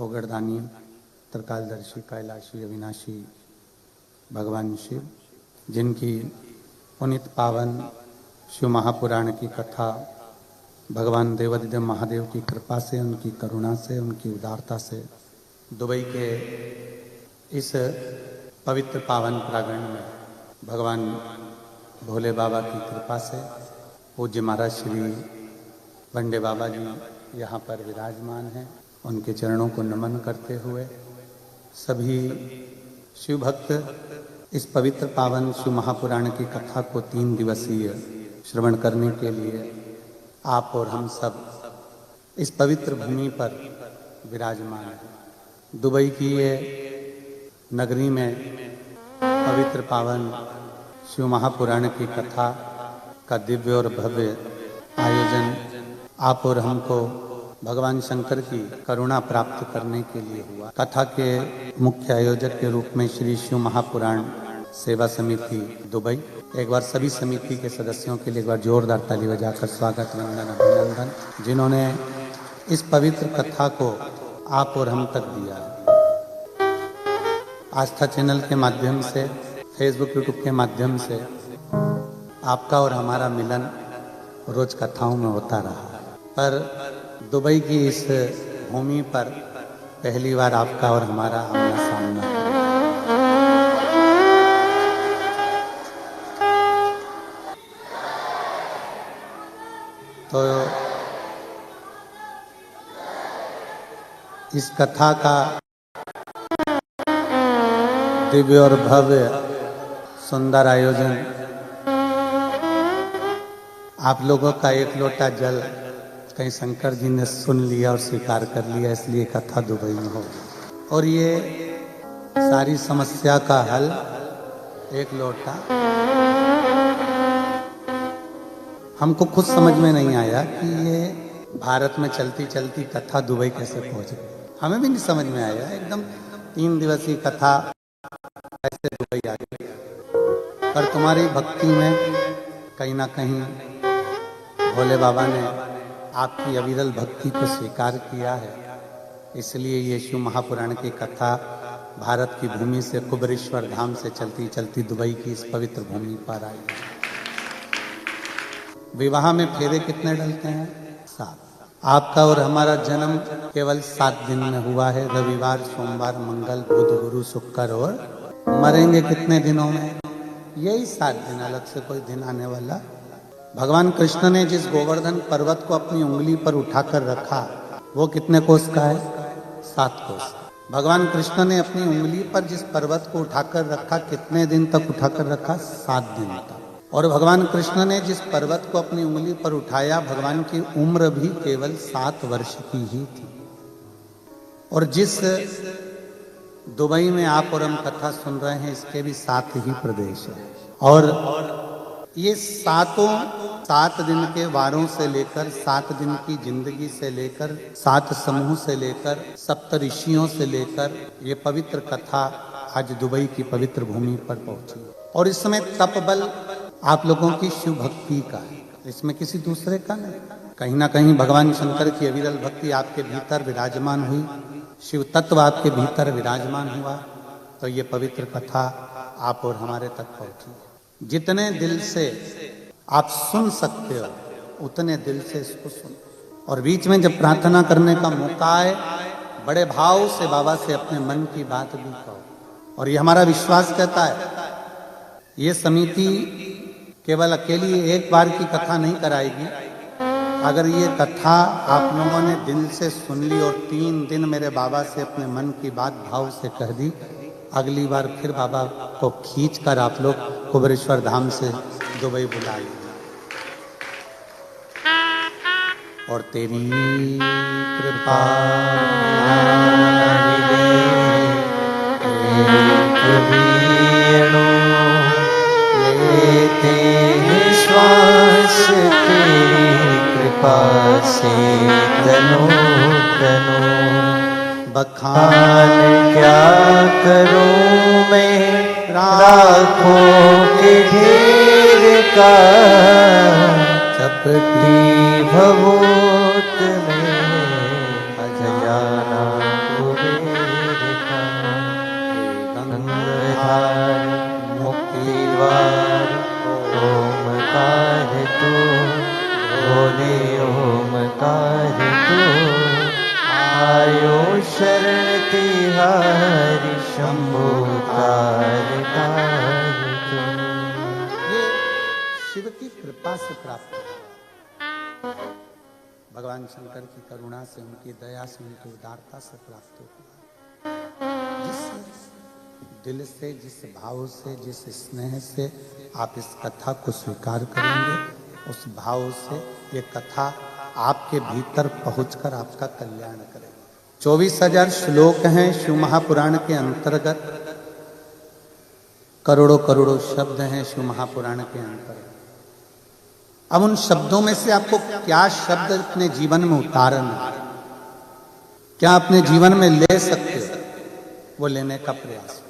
ओगरदानी त्रिकालदर्शी कैलाशी अविनाशी भगवान शिव, जिनकी पुनित पावन शिव महापुराण की कथा भगवान देवाधिदेव महादेव की कृपा से, उनकी करुणा से, उनकी उदारता से दुबई के इस पवित्र पावन प्रांगण में भगवान भोले बाबा की कृपा से पूज्य महाराज श्री वंडे बाबा जी यहाँ पर विराजमान हैं। उनके चरणों को नमन करते हुए सभी शिव भक्त इस पवित्र पावन शिव महापुराण की कथा को 3 दिवसीय श्रवण करने के लिए आप और हम सब इस पवित्र भूमि पर विराजमान हैं। दुबई की ये नगरी में पवित्र पावन शिव महापुराण की कथा का दिव्य और भव्य आयोजन आप और हमको भगवान शंकर की करुणा प्राप्त करने के लिए हुआ। कथा के मुख्य आयोजक के रूप में श्री शिव महापुराण सेवा समिति दुबई, एक बार सभी समिति के सदस्यों के लिए एक बार जोरदार ताली बजाकर स्वागत, वंदन, अभिनंदन, जिन्होंने इस पवित्र कथा को आप और हम तक दिया है। आस्था चैनल के माध्यम से, फेसबुक यूट्यूब के माध्यम से आपका और हमारा मिलन रोज कथाओं में होता रहा, पर दुबई की इस भूमि पर पहली बार आपका और हमारा आमना सामना है। तो इस कथा का दिव्य और भव्य सुंदर आयोजन, आप लोगों का एक लोटा जल कहीं शंकर जी ने सुन लिया और स्वीकार कर लिया, इसलिए कथा दुबई में हो। और ये सारी समस्या का हल एक लोटा, हमको खुद समझ में नहीं आया कि ये भारत में चलती चलती कथा दुबई कैसे पहुंच गई। हमें भी नहीं समझ में आया, एकदम 3 दिवसीय कथा कैसे दुबई आ गई। पर तुम्हारी भक्ति में कहीं ना कहीं भोले बाबा ने आपकी अविरल भक्ति को स्वीकार किया है, इसलिए ये शिव महापुराण की कथा भारत की भूमि से, कुबेरेश्वर धाम से चलती चलती दुबई की इस पवित्र भूमि पर आई है। विवाह में फेरे कितने डलते हैं? 7। आपका और हमारा जन्म केवल 7 दिन में हुआ है, रविवार, सोमवार, मंगल, बुध, गुरु, शुक्र, और मरेंगे कितने दिनों में? यही 7 दिन, अलग से कोई दिन आने वाला। भगवान कृष्ण ने जिस गोवर्धन पर्वत को अपनी उंगली पर उठाकर रखा, वो कितने कोस का है? 7 कोस। भगवान कृष्ण ने अपनी उंगली पर जिस पर्वत को उठाकर रखा, कितने दिन तक उठाकर रखा? 7 दिन तक। और भगवान कृष्ण ने जिस पर्वत को अपनी उंगली पर उठाया, भगवान की उम्र भी केवल 7 वर्ष की ही थी। और जिस दुबई में आप और हम कथा सुन रहे हैं, इसके भी 7 ही प्रदेश है। और ये 7 दिन के वारों से लेकर, 7 दिन की जिंदगी से लेकर, 7 समूह से लेकर, 7 ऋषियों से लेकर ये पवित्र कथा आज दुबई की पवित्र भूमि पर पहुंची। और इस समय तप बल आप लोगों की शिव भक्ति का है, इसमें किसी दूसरे का नहीं। कहीं ना कहीं भगवान शंकर की अविरल भक्ति आपके भीतर विराजमान हुई, शिव तत्व आपके भीतर विराजमान हुआ, तो ये पवित्र कथा आप और हमारे तक पहुंची। जितने दिल से आप सुन सकते हो, उतने दिल से इसको सुनो। और बीच में जब प्रार्थना करने का मौका आए, बड़े भाव से बाबा से अपने मन की बात भी कहो। और ये हमारा विश्वास कहता है, ये समिति केवल अकेली एक बार की कथा नहीं कराएगी। अगर ये कथा आप लोगों ने दिल से सुन ली और 3 दिन मेरे बाबा से अपने मन की बात भाव से कह दी, अगली बार फिर बाबा को खींच कर आप लोग कुबेरेश्वर धाम से दुबई बुलाइए। और तेरी कृपा लेते हैं श्वास, तेरी कृपा से तनो तनो। बखान क्या करूं मैं राखों के ढेर का, चपटी भभूत में अजजाना आयो शरण तिहारी शंभो कारतार तुम। ये शिव की कृपा से प्राप्त है, भगवान शंकर की करुणा से, उनकी दया से, उनकी उदारता से प्राप्त होता है। जिस दिल से, जिस भाव से, जिस स्नेह से आप इस कथा को स्वीकार करेंगे, उस भाव से ये कथा आपके भीतर पहुंचकर आपका कल्याण करेगी। 24,000 श्लोक हैं शिव महापुराण के अंतर्गत, करोड़ों करोड़ों शब्द हैं शिव महापुराण के अंतर्गत। अब उन शब्दों में से आपको क्या शब्द अपने जीवन में उतारना है, क्या अपने जीवन में ले सकते हो, वो लेने का प्रयास।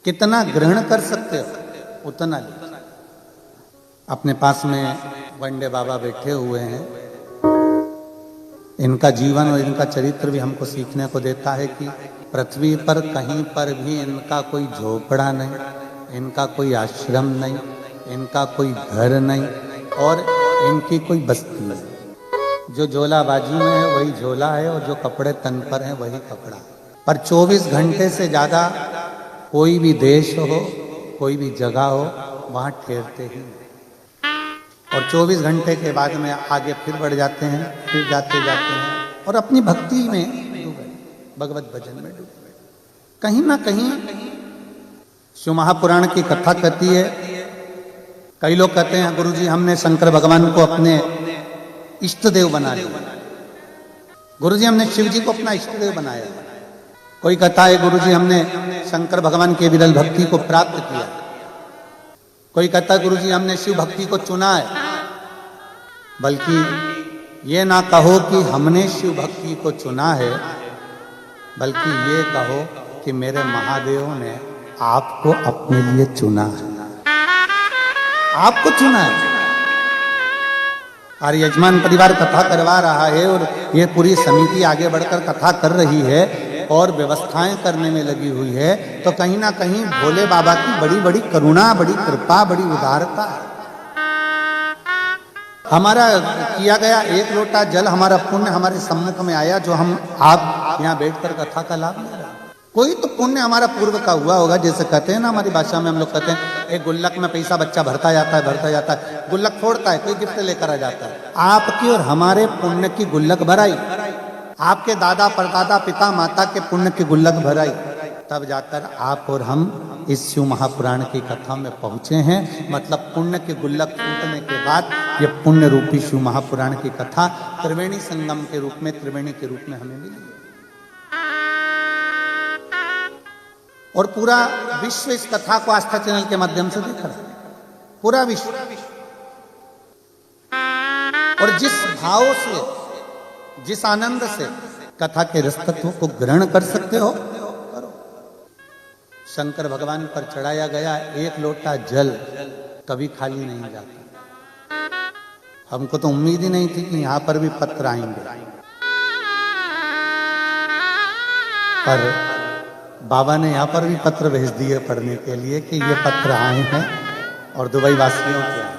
कितना ग्रहण कर सकते हो उतना ले। अपने पास में वंडे बाबा बैठे हुए हैं, इनका जीवन और इनका चरित्र भी हमको सीखने को देता है कि पृथ्वी पर कहीं पर भी इनका कोई झोपड़ा नहीं, इनका कोई आश्रम नहीं, इनका कोई घर नहीं और इनकी कोई बस्ती नहीं। जो झोलाबाजी में है वही झोला है और जो कपड़े तन पर हैं वही कपड़ा है। पर 24 घंटे से ज्यादा कोई भी देश हो, कोई भी जगह हो, वहां ठहरते ही नहीं। और 24 घंटे के बाद में आगे फिर बढ़ जाते हैं, फिर जाते जाते हैं और अपनी भक्ति में डूबे, भगवत भजन में डूबे। कहीं ना कहीं शिव महापुराण की कथा कहती है, कई लोग कहते हैं गुरुजी हमने शंकर भगवान को अपने इष्ट देव बना लिया, गुरुजी हमने शिव जी को अपना इष्ट देव बनाया। कोई कहता है गुरुजी हमने शंकर भगवान के विरल भक्ति को प्राप्त किया। कोई कहता है गुरुजी हमने शिव भक्ति को चुना है। बल्कि ये ना कहो कि हमने शिव भक्ति को चुना है, बल्कि ये कहो कि मेरे महादेव ने आपको अपने लिए चुना है, आपको चुना है। और यजमान परिवार कथा करवा रहा है और ये पूरी समिति आगे बढ़कर कथा कर रही है और व्यवस्थाएं करने में लगी हुई है, तो कहीं ना कहीं भोले बाबा की बड़ी बड़ी करुणा, बड़ी कृपा, बड़ी उदारता है। हमारा किया गया एक लोटा जल, हमारा पुण्य हमारे सम्मुख में आया, जो हम आप यहाँ बैठकर कथा का लाभ ले रहे हैं। कोई तो पुण्य हमारा पूर्व का हुआ होगा, जैसे कहते हैं ना, हमारी भाषा में हम लोग कहते हैं एक गुल्लक में पैसा बच्चा भरता जाता है, गुल्लक फोड़ता है, कोई गिफ्ट लेकर आ जाता है। आपकी और हमारे पुण्य की गुल्लक भराई, आपके दादा परदादा पिता माता के पुण्य की गुल्लक भराई, तब जाकर आप और हम इस शिव महापुराण की कथा में पहुंचे हैं। मतलब पुण्य की गुल्लक फूटने के बाद ये पुण्य रूपी शिव महापुराण की कथा त्रिवेणी संगम के रूप में, त्रिवेणी के रूप में हमें मिली। और पूरा विश्व इस कथा को आस्था चैनल के माध्यम से देख रहा है, पूरा विश्व। और जिस भाव से, जिस आनंद से कथा के रस तत्व को ग्रहण कर सकते हो, करो। शंकर भगवान पर चढ़ाया गया एक लोटा जल कभी खाली नहीं जाता। हमको तो उम्मीद ही नहीं थी कि यहां पर भी पत्र आएंगे, पर बाबा ने यहाँ पर भी पत्र भेज दिए पढ़ने के लिए कि ये पत्र आए हैं और दुबई वासियों के आए।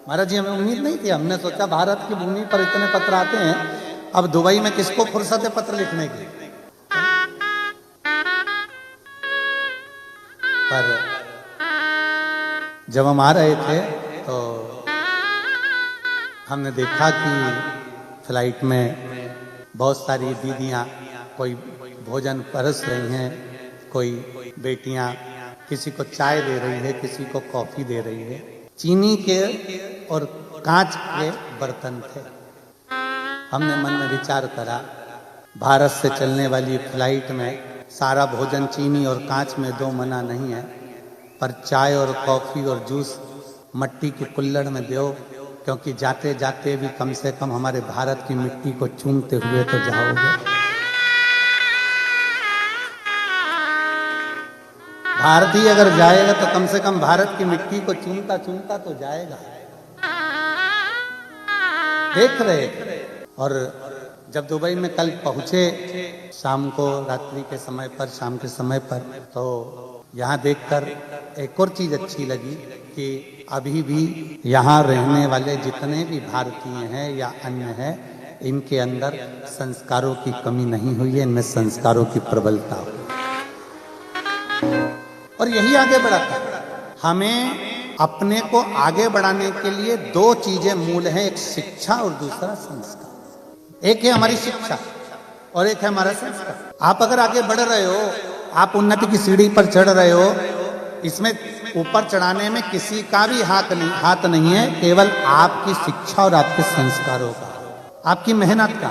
महाराज जी हमें उम्मीद नहीं थी, हमने सोचा भारत की भूमि पर इतने पत्र आते हैं, अब दुबई में किसको फुर्सत है पत्र लिखने की। पर जब हम आ रहे थे तो हमने देखा कि फ्लाइट में बहुत सारी दीदियां कोई भोजन परस रही हैं, कोई बेटियां किसी को चाय दे रही है, किसी को कॉफी दे रही है। चीनी के और कांच के बर्तन थे। हमने मन में विचार करा, भारत से चलने वाली फ्लाइट में सारा भोजन चीनी और कांच में दो मना नहीं है, पर चाय और कॉफी और जूस मट्टी के कुल्हड़ में दो, क्योंकि जाते जाते भी कम से कम हमारे भारत की मिट्टी को चूमते हुए तो जाओगे। भारतीय अगर जाएगा तो कम से कम भारत की मिट्टी को चूमता चूमता तो जाएगा। देख रहे। और जब दुबई में कल पहुंचे शाम को, रात्रि के समय पर, शाम के समय पर, तो यहाँ देखकर एक और चीज अच्छी लगी कि अभी भी यहाँ रहने वाले जितने भी भारतीय हैं या अन्य हैं, इनके अंदर संस्कारों की कमी नहीं हुई है, इनमें संस्कारों की प्रबलता हुई और यही आगे बढ़ाता है। हमें अपने को आगे बढ़ाने के लिए दो चीजें मूल हैं, एक शिक्षा और दूसरा संस्कार। एक है हमारी शिक्षा और एक है हमारा संस्कार। आप अगर आगे बढ़ रहे हो, आप उन्नति की सीढ़ी पर चढ़ रहे हो, इसमें ऊपर चढ़ाने में किसी का भी हाथ नहीं है, केवल आपकी शिक्षा और आपके संस्कारों का, आपकी मेहनत का।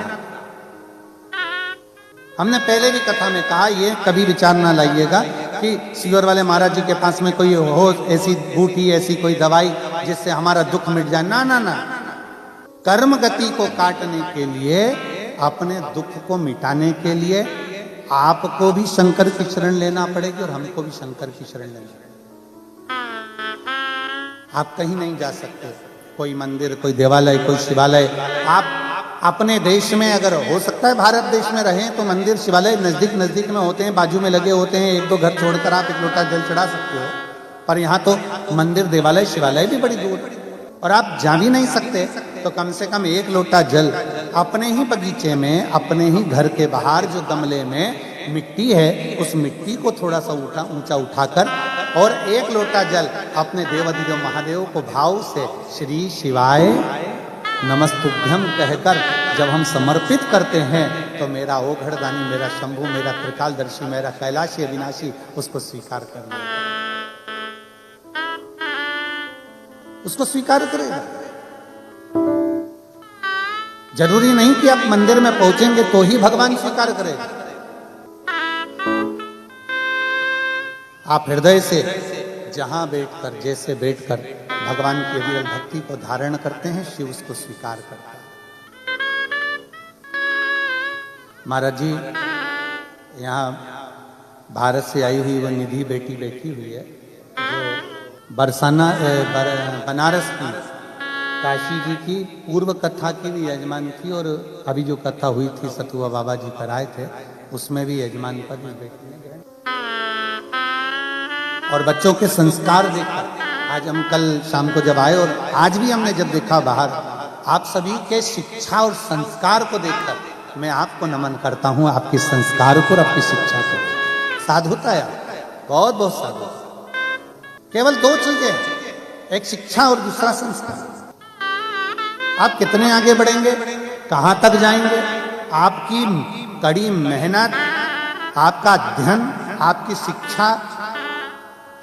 हमने पहले भी कथा में कहा, ये कभी विचार ना लाइएगा कि सीवर वाले महाराज जी के पास में कोई हो ऐसी बूटी, ऐसी कोई दवाई जिससे हमारा दुख मिट जाए। ना ना ना, कर्म गति को काटने के लिए, अपने दुख को मिटाने के लिए आपको भी शंकर की शरण लेना पड़ेगी और हमको भी शंकर की शरण लेना पड़ेगी। आप कहीं नहीं जा सकते, कोई मंदिर, कोई देवालय, कोई शिवालय। आप अपने देश में अगर हो सकता है भारत देश में रहें तो मंदिर शिवालय नजदीक नजदीक में होते हैं, बाजू में लगे होते हैं, एक दो घर छोड़कर आप एक लोटा जल चढ़ा सकते हो। पर यहाँ तो मंदिर, देवालय, शिवालय भी बड़ी दूर और आप जा भी नहीं सकते, तो कम से कम एक लोटा जल अपने ही बगीचे में, अपने ही घर के बाहर जो गमले में मिट्टी है, उस मिट्टी को थोड़ा सा ऊंचा उठाकर और एक लोटा जल अपने देवाधिदेव महादेव को भाव से श्री शिवाय नमस्तुभ्यम कहकर जब हम समर्पित करते हैं तो मेरा ओघड़दानी, मेरा शंभु, मेरा त्रिकालदर्शी, मेरा कैलाशी अविनाशी उसको स्वीकार करना, उसको स्वीकार करेगा। जरूरी नहीं कि आप मंदिर में पहुंचेंगे तो ही भगवान स्वीकार करेगा। आप हृदय से जहां बैठकर, जैसे बैठकर भगवान की अविरल भक्ति को धारण करते हैं, शिव उसको स्वीकार करता है। महाराज जी यहाँ भारत से आई हुई वो निधि बेटी बैठी हुई है, जो बनारस की काशी जी की पूर्व कथा की भी यजमान थी और अभी जो कथा हुई थी सतुआ बाबा जी कराए थे उसमें भी यजमान पद बेटी ने ग्रहण। और बच्चों के संस्कार देखकर आज हम कल शाम को जब आए और आज भी हमने जब देखा बाहर, आप सभी के शिक्षा और संस्कार को देखकर मैं आपको नमन करता हूं, आपके संस्कार को और आपकी शिक्षा को। साधुता है, बहुत बहुत साधु। केवल दो चीजें, एक शिक्षा और दूसरा संस्कार। आप कितने आगे बढ़ेंगे, कहां तक जाएंगे, आपकी कड़ी मेहनत, आपका अध्ययन, आपकी शिक्षा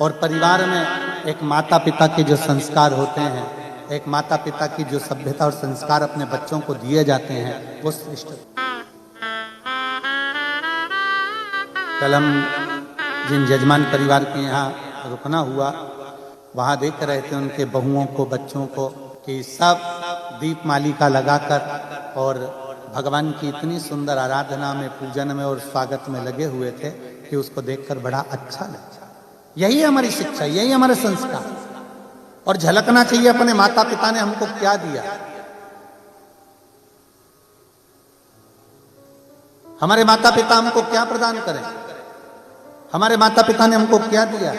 और परिवार में एक माता पिता के जो संस्कार होते हैं, एक माता पिता की जो सभ्यता और संस्कार अपने बच्चों को दिए जाते हैं, वो श्रेष्ठ। कल हम जिन जजमान परिवार के यहाँ रुकना हुआ, वहां देख रहे थे उनके बहुओं को, बच्चों को, कि सब दीप मालिका लगाकर और भगवान की इतनी सुंदर आराधना में, पूजन में और स्वागत में लगे हुए थे कि उसको देखकर बड़ा अच्छा लगा। यही हमारी शिक्षा, यही हमारे संस्कार। और झलकना चाहिए अपने माता पिता ने हमको क्या दिया, हमारे माता पिता हमको क्या प्रदान करें, हमारे माता पिता ने हमको क्या दिया,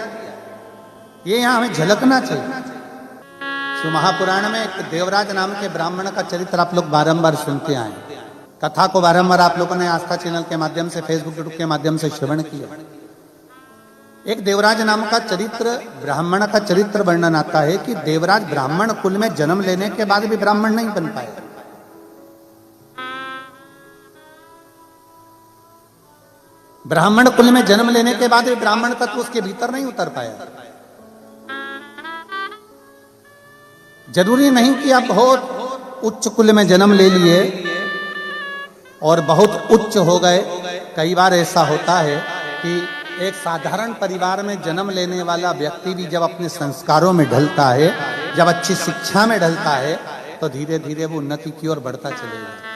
ये यहां हमें झलकना चाहिए। शिव महापुराण में एक देवराज नाम के ब्राह्मण का चरित्र आप लोग बारंबार सुनते आए, कथा को बारंबार आप लोगों ने आस्था चैनल के माध्यम से, फेसबुक यूट्यूब के माध्यम से श्रवण किया। एक देवराज नाम का चरित्र, ब्राह्मण का चरित्र वर्णन आता है कि देवराज ब्राह्मण कुल में जन्म लेने के बाद भी ब्राह्मण नहीं बन पाए। ब्राह्मण कुल में जन्म लेने के बाद भी ब्राह्मण तत्व उसके भीतर नहीं उतर पाया। जरूरी नहीं कि आप बहुत उच्च कुल में जन्म ले लिए और बहुत उच्च हो गए। कई बार ऐसा होता है कि एक साधारण परिवार में जन्म लेने वाला व्यक्ति भी जब अपने संस्कारों में ढलता है, जब अच्छी शिक्षा में ढलता है, तो धीरे धीरे वो उन्नति की ओर बढ़ता चलेगा।